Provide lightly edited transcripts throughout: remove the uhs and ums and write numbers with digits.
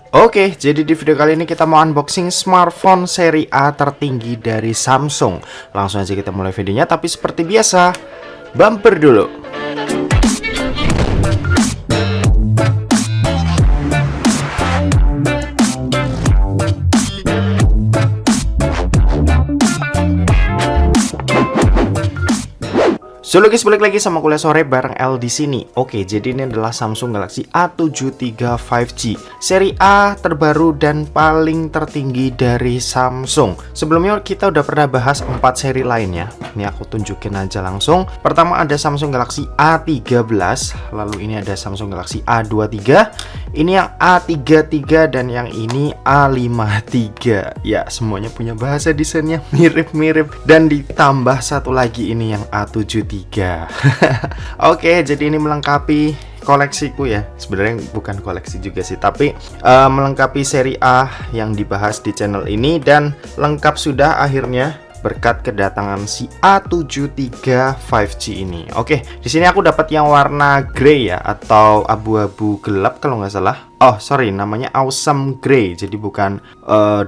Oke, jadi di video kali ini kita mau unboxing smartphone seri A tertinggi dari Samsung. Langsung aja kita mulai videonya, tapi seperti biasa, bumper dulu. So guys, balik lagi sama kuliah sore bareng L di sini. Oke, jadi ini adalah Samsung Galaxy A73 5G, seri A terbaru dan paling tertinggi dari Samsung. Sebelumnya kita udah pernah bahas 4 seri lainnya. Ini aku tunjukin aja langsung. Pertama ada Samsung Galaxy A13, lalu ini ada Samsung Galaxy A23, ini yang A33 dan yang ini A53. Ya, semuanya punya bahasa desainnya mirip-mirip dan ditambah satu lagi ini yang A73. Oke, jadi ini melengkapi koleksiku ya. Sebenarnya bukan koleksi juga sih, tapi melengkapi seri A yang dibahas di channel ini, dan lengkap sudah akhirnya berkat kedatangan si A73 5G ini. Oke, di sini aku dapat yang warna grey ya, atau abu-abu gelap kalau nggak salah. Oh sorry, namanya Awesome Grey, jadi bukan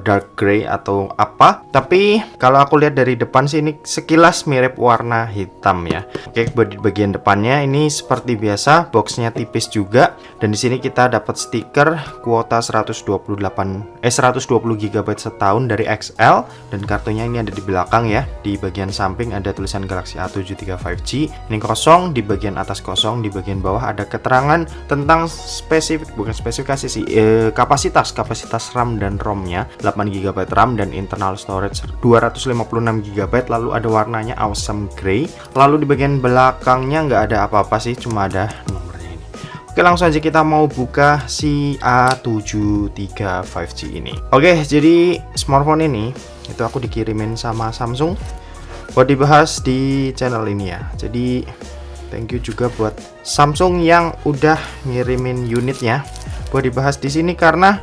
dark grey atau apa. Tapi kalau aku lihat dari depan sih ini sekilas mirip warna hitam ya. Oke, di bagian depannya ini seperti biasa, boxnya tipis juga. Dan di sini kita dapat stiker kuota 120 GB setahun dari XL, dan kartunya ini ada di belakang ya. Di bagian samping ada tulisan Galaxy A73 5G. Ini kosong, di bagian atas kosong, di bagian bawah ada keterangan tentang kapasitas RAM dan ROM-nya 8 GB RAM dan internal storage 256 GB. Lalu ada warnanya Awesome Grey. Lalu di bagian belakangnya nggak ada apa-apa sih, cuma ada nomornya ini. Oke, langsung aja kita mau buka si A73 5G ini. Oke, jadi smartphone ini itu aku dikirimin sama Samsung buat dibahas di channel ini ya. Jadi thank you juga buat Samsung yang udah ngirimin unitnya buat dibahas di sini, karena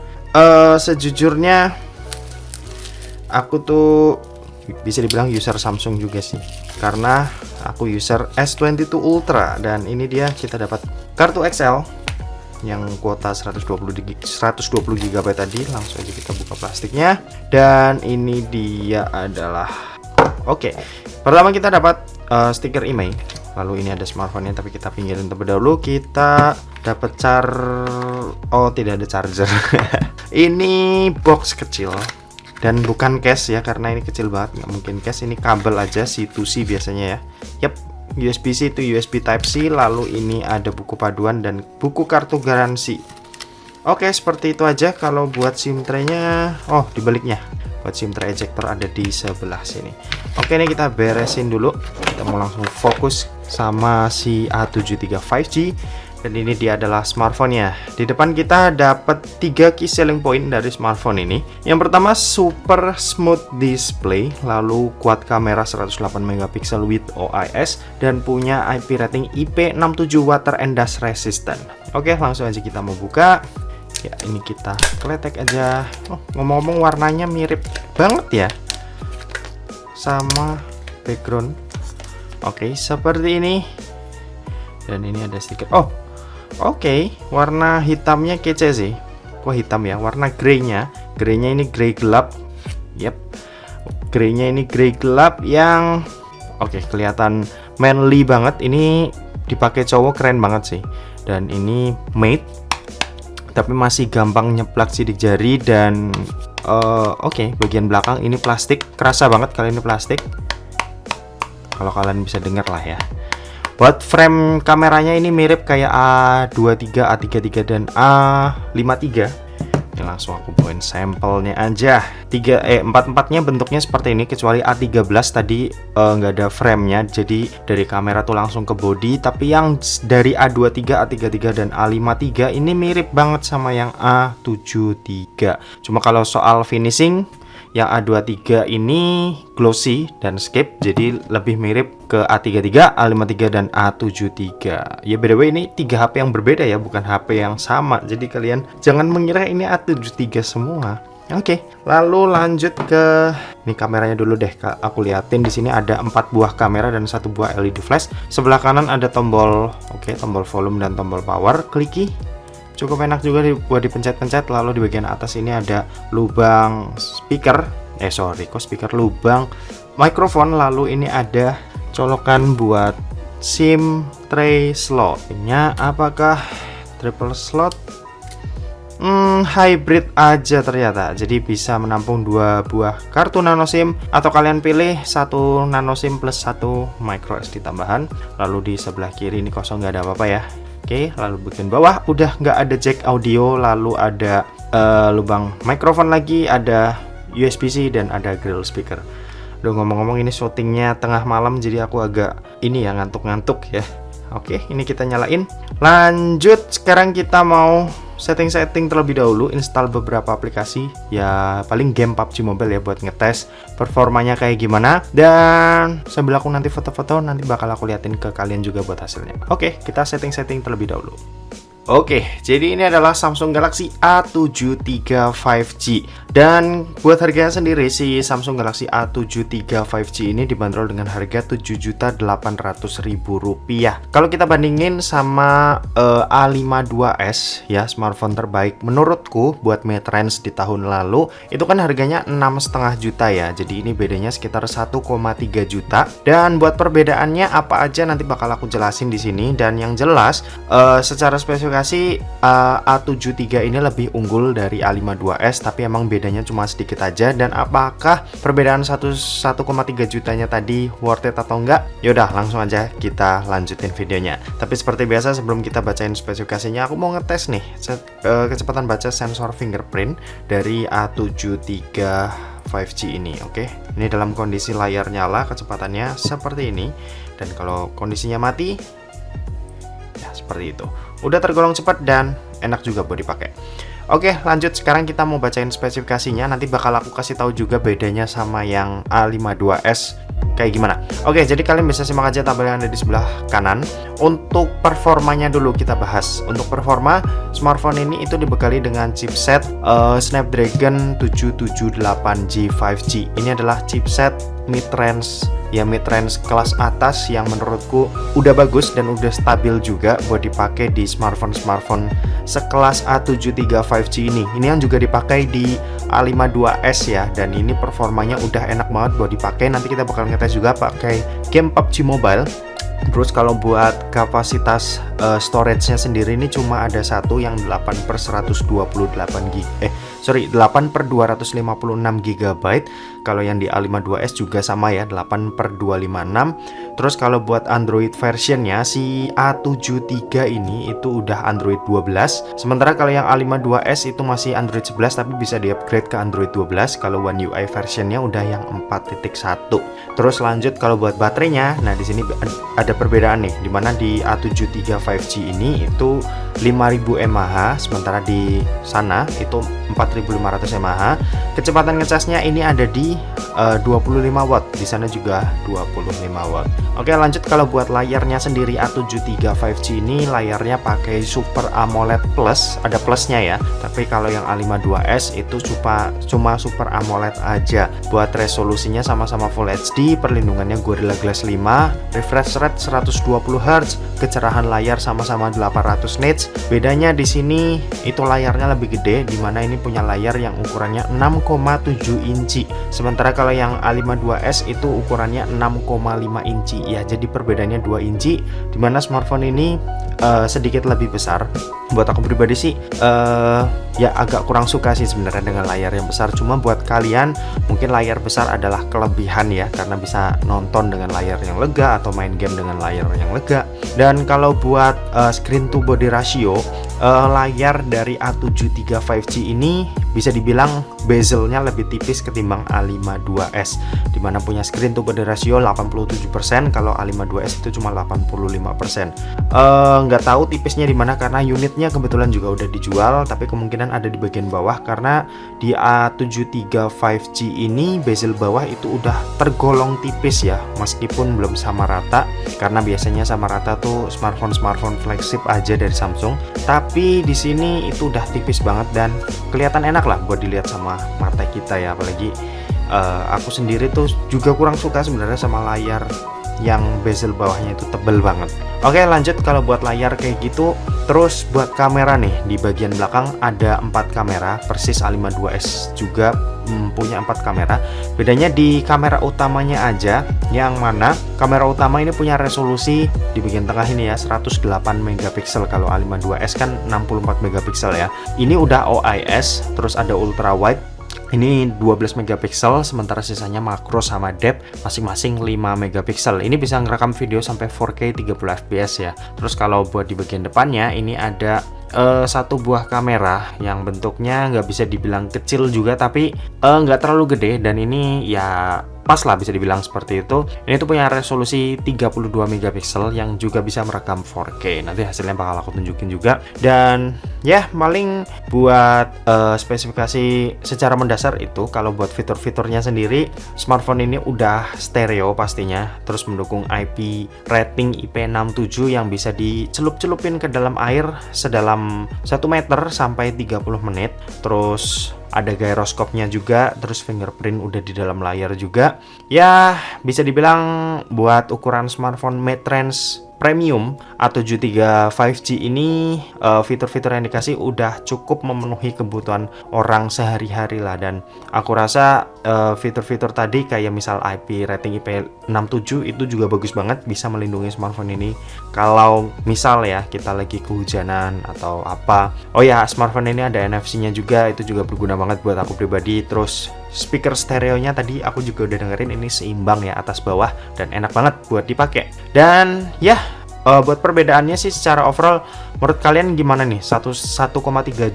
sejujurnya aku tuh bisa dibilang user Samsung juga sih, karena aku user S22 Ultra, dan ini dia kita dapat kartu XL yang kuota 120 GB tadi. Langsung aja kita buka plastiknya, dan ini dia adalah pertama kita dapat stiker email. Lalu ini ada smartphone-nya, tapi kita pinggirin terlebih dahulu. Kita dapat tidak ada charger. Ini box kecil dan bukan case ya, karena ini kecil banget, nggak mungkin case. Ini kabel aja C2C biasanya ya. Yap, USB-C to USB Type-C. Lalu ini ada buku paduan dan buku kartu garansi. Oke, seperti itu aja. Kalau buat SIM tray-nya, dibaliknya. Buat SIM tray ejector ada di sebelah sini. Oke, ini kita beresin dulu. Kita mau langsung fokus sama si A73 5G. Dan ini dia adalah smartphone-nya. Di depan kita dapat 3 key selling point dari smartphone ini. Yang pertama, super smooth display, lalu kuat kamera 108 MP with OIS, dan punya IP rating IP67 water and dust resistant. Oke, langsung aja kita mau buka. Ya, ini kita kletek aja. Ngomong-ngomong, warnanya mirip banget ya sama background. Oke, seperti ini. Dan ini ada stiker. Warna hitamnya kece sih. Kok hitam ya? Warna grey-nya ini grey gelap. Yap. Grey-nya ini grey gelap yang kelihatan manly banget. Ini dipakai cowok keren banget sih. Dan ini matte, tapi masih gampang nyeplak sidik jari. Dan bagian belakang ini plastik, kerasa banget kalau ini plastik, kalau kalian bisa dengar lah ya. Buat frame kameranya ini mirip kayak A23, A33 dan A53. Ini langsung aku bawain sampelnya aja. 4-4-nya bentuknya seperti ini, kecuali A13 tadi nggak ada framenya, jadi dari kamera tuh langsung ke body. Tapi yang dari A23, A33 dan A53 ini mirip banget sama yang A73. Cuma kalau soal finishing, yang A23 ini glossy dan skip, jadi lebih mirip ke A33, A53 dan A73. Ya, by the way, ini 3 HP yang berbeda ya, bukan HP yang sama. Jadi kalian jangan mengira ini A73 semua. Oke, lalu lanjut ke ini kameranya dulu deh. Aku liatin di sini ada 4 buah kamera dan 1 buah LED flash. Sebelah kanan ada tombol tombol volume dan tombol power. Kliki. cukup enak juga buat dipencet-pencet. Lalu di bagian atas ini ada lubang speaker, kok speaker, lubang mikrofon. Lalu ini ada colokan buat SIM tray slot. Ini apakah triple slot? Hybrid aja ternyata, jadi bisa menampung 2 buah kartu nano SIM, atau kalian pilih 1 nano SIM plus 1 micro SD tambahan. Lalu di sebelah kiri ini kosong, nggak ada apa-apa ya. Oke, lalu bagian bawah udah nggak ada jack audio, lalu ada lubang mikrofon lagi, ada USB-C dan ada grill speaker. Udah ngomong-ngomong ini syutingnya tengah malam, jadi aku agak ini ya, ngantuk-ngantuk ya. Oke, ini kita nyalain. Lanjut, sekarang kita mau setting-setting terlebih dahulu, install beberapa aplikasi ya, paling game PUBG Mobile ya, buat ngetes performanya kayak gimana. Dan sambil aku nanti foto-foto, nanti bakal aku liatin ke kalian juga buat hasilnya. Oke, kita setting-setting terlebih dahulu. Oke, jadi ini adalah Samsung Galaxy A73 5G. Dan buat harganya sendiri, si Samsung Galaxy A73 5G ini dibanderol dengan harga Rp7.800.000. Kalau kita bandingin sama A52s ya, smartphone terbaik menurutku buat mid-range di tahun lalu, itu kan harganya 6,5 juta ya. Jadi ini bedanya sekitar 1,3 juta. Dan buat perbedaannya apa aja nanti bakal aku jelasin di sini. Dan yang jelas secara spesifikasi A73 ini lebih unggul dari A52s, tapi emang bedanya cuma sedikit aja. Dan apakah perbedaan 1,3 jutanya tadi worth it atau enggak? Yaudah, langsung aja kita lanjutin videonya. Tapi seperti biasa, sebelum kita bacain spesifikasinya, aku mau ngetes nih kecepatan baca sensor fingerprint dari A73 5G ini. Oke, ini dalam kondisi layar nyala, kecepatannya seperti ini. Dan kalau kondisinya mati, ya seperti itu. Udah tergolong cepat dan enak juga buat dipakai. Oke, lanjut. Sekarang kita mau bacain spesifikasinya. Nanti bakal aku kasih tahu juga bedanya sama yang A52s kayak gimana. Oke, jadi kalian bisa simak aja tabel yang ada di sebelah kanan. Untuk performanya dulu kita bahas. Untuk performa, smartphone ini itu dibekali dengan chipset Snapdragon 778G 5G. Ini adalah chipset mid-range ya, mid-range kelas atas yang menurutku udah bagus dan udah stabil juga buat dipakai di smartphone sekelas A73 5G ini. Ini yang juga dipakai di A52s ya, dan ini performanya udah enak banget buat dipakai. Nanti kita bakal ngetes juga pakai game PUBG Mobile. Terus kalau buat kapasitas storage-nya sendiri ini cuma ada satu yang 8/256 GB. Kalau yang di A52s juga sama ya, 8/256. Terus kalau buat Android versionnya, si A73 ini itu udah Android 12. Sementara kalau yang A52s itu masih Android 11 tapi bisa di-upgrade ke Android 12. Kalau One UI versionnya udah yang 4.1. Terus lanjut kalau buat baterainya, nah di sini ada perbedaan nih, dimana di A73 5G ini itu 5000 mAh, sementara di sana itu 4500 mAh. Kecepatan ngecasnya ini ada di 25 watt, di sana juga 25 watt. Oke, lanjut kalau buat layarnya sendiri, A73 5G ini layarnya pakai Super AMOLED Plus, ada plusnya ya. Tapi kalau yang A52s itu cuma Super AMOLED aja. Buat resolusinya sama-sama Full HD, perlindungannya Gorilla Glass 5, refresh rate 120 Hz, kecerahan layar sama-sama 800 nits. Bedanya di sini itu layarnya lebih gede, dimana ini punya layar yang ukurannya 6,7 inci. Sementara kalau yang A52s itu ukurannya 6,5 inci ya, jadi perbedaannya 2 inci, dimana smartphone ini sedikit lebih besar. Buat aku pribadi sih ya agak kurang suka sih sebenarnya dengan layar yang besar. Cuma buat kalian mungkin layar besar adalah kelebihan ya, karena bisa nonton dengan layar yang lega atau main game dengan layar yang lega. Dan kalau buat screen to body ratio, layar dari A73 5G ini bisa dibilang bezelnya lebih tipis ketimbang A52s, dimana punya screen to body ratio 87%, kalau A52s itu cuma 85%. Nggak tahu tipisnya di mana karena unitnya kebetulan juga udah dijual, tapi kemungkinan ada di bagian bawah karena di A73 5G ini bezel bawah itu udah tergolong tipis ya, meskipun belum sama rata, karena biasanya sama rata tuh smartphone flagship aja dari Samsung. Tapi di sini itu udah tipis banget dan kelihatan enak lah buat dilihat sama mata kita ya. Apalagi aku sendiri tuh juga kurang suka sebenarnya sama layar yang bezel bawahnya itu tebel banget. Oke, lanjut. Kalau buat layar kayak gitu. Terus buat kamera nih, di bagian belakang ada 4 kamera, persis A52s juga punya 4 kamera. Bedanya di kamera utamanya aja, yang mana kamera utama ini punya resolusi di bagian tengah ini ya 108 megapiksel. Kalau A52s kan 64 megapiksel ya. Ini udah OIS, terus ada ultra wide. Ini 12 megapiksel, sementara sisanya makro sama depth masing-masing 5 megapiksel. Ini bisa ngerekam video sampai 4K 30 fps ya. Terus kalau buat di bagian depannya ini ada satu buah kamera yang bentuknya nggak bisa dibilang kecil juga, tapi nggak terlalu gede, dan ini ya pas lah bisa dibilang seperti itu. Ini tuh punya resolusi 32 megapiksel yang juga bisa merekam 4K. Nanti hasilnya bakal aku tunjukin juga. Dan ya paling buat spesifikasi secara mendasar itu. Kalau buat fitur-fiturnya sendiri, smartphone ini udah stereo pastinya, terus mendukung IP rating IP67 yang bisa dicelup-celupin ke dalam air sedalam 1 meter sampai 30 menit. Terus ada gyroscope-nya juga, terus fingerprint udah di dalam layar juga. Ya, bisa dibilang buat ukuran smartphone mid-range premium A73 5G ini fitur-fitur yang dikasih udah cukup memenuhi kebutuhan orang sehari-hari lah. Dan aku rasa fitur-fitur tadi kayak misal IP rating IP67 itu juga bagus banget, bisa melindungi smartphone ini kalau misal ya kita lagi kehujanan atau apa. Oh ya, smartphone ini ada NFC-nya juga, itu juga berguna banget buat aku pribadi. Terus speaker stereonya tadi aku juga udah dengerin, ini seimbang ya atas bawah dan enak banget buat dipakai. Dan ya buat perbedaannya sih secara overall menurut kalian gimana nih? 1,3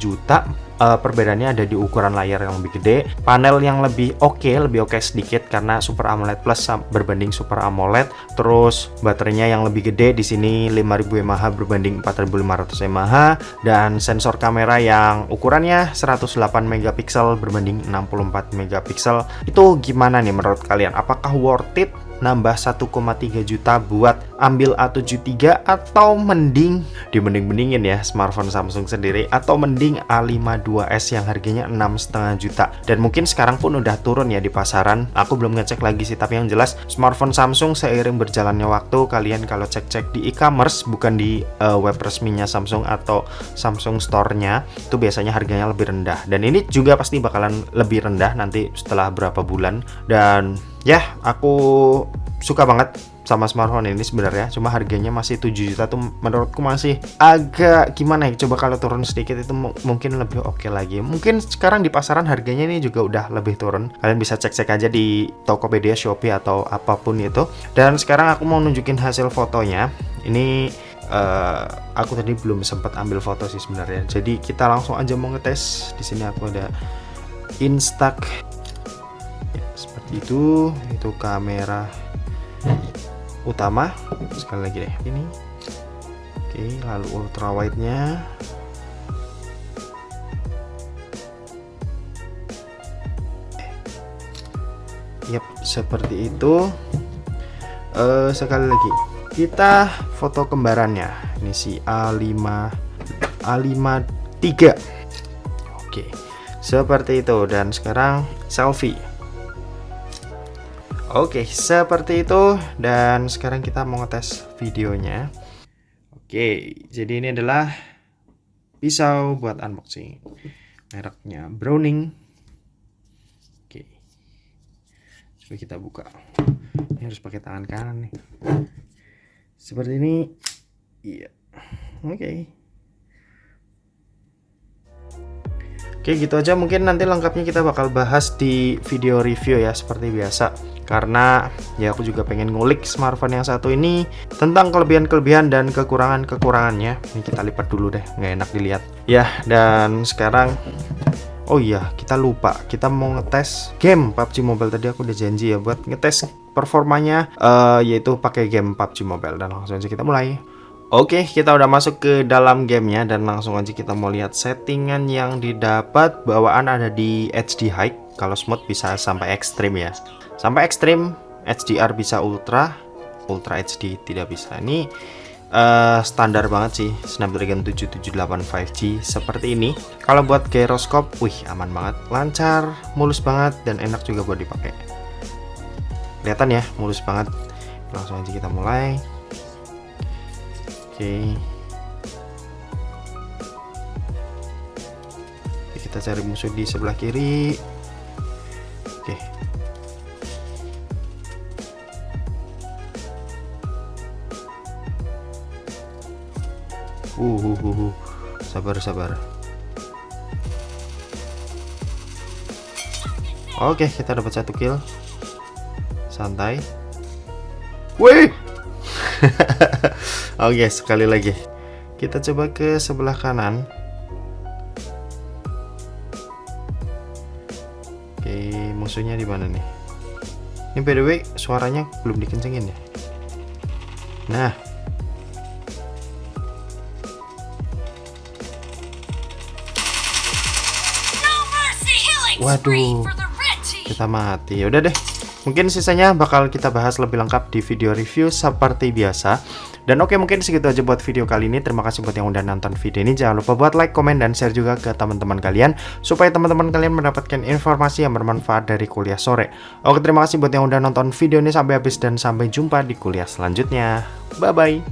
juta perbedaannya ada di ukuran layar yang lebih gede, panel yang lebih oke sedikit karena Super AMOLED Plus berbanding Super AMOLED. Terus baterainya yang lebih gede, di sini 5000 mAh berbanding 4500 mAh, dan sensor kamera yang ukurannya 108 megapiksel berbanding 64 megapiksel. Itu gimana nih menurut kalian? Apakah worth it nambah 1,3 juta buat ambil A73, atau mending dibanding-bandingin ya smartphone Samsung sendiri, atau mending A52s yang harganya 6,5 juta, dan mungkin sekarang pun udah turun ya di pasaran. Aku belum ngecek lagi sih, tapi yang jelas smartphone Samsung seiring berjalannya waktu, kalian kalau cek-cek di e-commerce, bukan di web resminya Samsung atau Samsung Store-nya, itu biasanya harganya lebih rendah, dan ini juga pasti bakalan lebih rendah nanti setelah berapa bulan. Dan ya, aku suka banget sama smartphone ini sebenarnya, cuma harganya masih 7 juta tuh menurutku masih agak gimana ya. Coba kalau turun sedikit itu mungkin lebih oke lagi. Mungkin sekarang di pasaran harganya ini juga udah lebih turun. Kalian bisa cek-cek aja di Tokopedia, Shopee, atau apapun itu. Dan sekarang aku mau nunjukin hasil fotonya. Ini aku tadi belum sempat ambil foto sih sebenarnya. Jadi kita langsung aja mau ngetes. Di sini aku ada Instax. Seperti itu kamera utama. Sekali lagi deh ini. Oke, lalu ultra wide nya. Yap, seperti itu. Sekali lagi kita foto kembarannya. Ini si A53. Oke, seperti itu. Dan sekarang selfie. Oke, seperti itu. Dan sekarang kita mau ngetes videonya. Oke, jadi ini adalah pisau buat unboxing. Mereknya Browning. Oke, coba kita buka. Ini harus pakai tangan kanan nih. Seperti ini. Iya. Oke, gitu aja. Mungkin nanti lengkapnya kita bakal bahas di video review ya, seperti biasa. Karena ya aku juga pengen ngulik smartphone yang satu ini tentang kelebihan-kelebihan dan kekurangan-kekurangannya. Ini kita lipat dulu deh, nggak enak dilihat. Ya, dan sekarang oh iya, kita lupa. Kita mau ngetes game PUBG Mobile. Tadi aku udah janji ya buat ngetes performanya, yaitu pakai game PUBG Mobile. Dan langsung aja kita mulai. Oke, kita udah masuk ke dalam gamenya, dan langsung aja kita mau lihat settingan yang didapat. Bawaan ada di HD High, kalau smooth bisa sampai ekstrim ya. Sampai ekstrim, HDR bisa ultra HD tidak bisa. Ini standar banget sih, Snapdragon 778 5G seperti ini. Kalau buat gyroscope, wih aman banget, lancar, mulus banget, dan enak juga buat dipakai. Kelihatan ya, mulus banget. Langsung aja kita mulai. Oke. Kita cari musuh di sebelah kiri. Oke. Sabar. Oke, kita dapat 1 kill. Santai. Wih. Oke, sekali lagi. Kita coba ke sebelah kanan. Oke, musuhnya di mana nih? Ini by the way, suaranya belum dikencengin ya. Nah. Waduh, kita mati. Udah deh, mungkin sisanya bakal kita bahas lebih lengkap di video review seperti biasa. Dan oke, mungkin segitu aja buat video kali ini. Terima kasih buat yang udah nonton video ini. Jangan lupa buat like, komen, dan share juga ke teman-teman kalian, supaya teman-teman kalian mendapatkan informasi yang bermanfaat dari kuliah sore. Oke, terima kasih buat yang udah nonton video ini sampai habis, dan sampai jumpa di kuliah selanjutnya. Bye-bye.